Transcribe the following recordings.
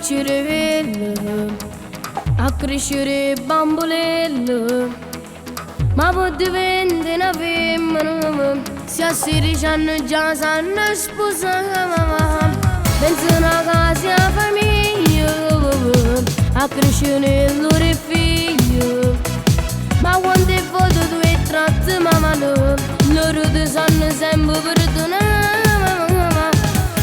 crescere velle, a crescere bambolelle, ma può diventare una femmina, se a 16 anni già sanno sposare, pensa una casa a famiglia, a crescere il loro figlio, ma quando è foto tu e tratti mamma loro ti sanno sempre perdonare.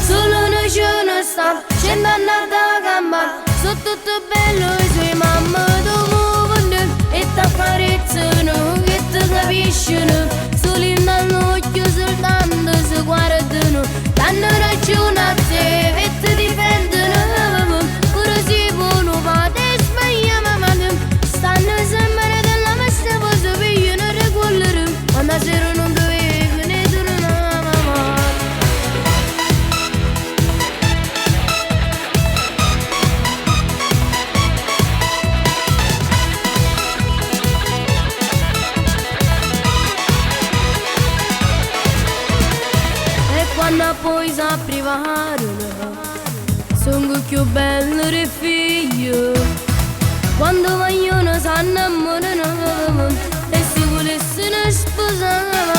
Solo noi ce ne sta, scendo andata a gamba, sono tutto bello i suoi mamma dovunque, e ti accarezzano, che ti capiscono, solo in all'occhio soltanto si guardano, danno ragione a te e ti difendono, pure se vogliono fare sbaglia mamma, stanno sempre della messa, poi si pigliano le collere, quando a sera non dovevi ne tornare mamma. Quando poi si privarono, sono più bello e figlio. Quando vogliono si innamorano, e si volessero sposare.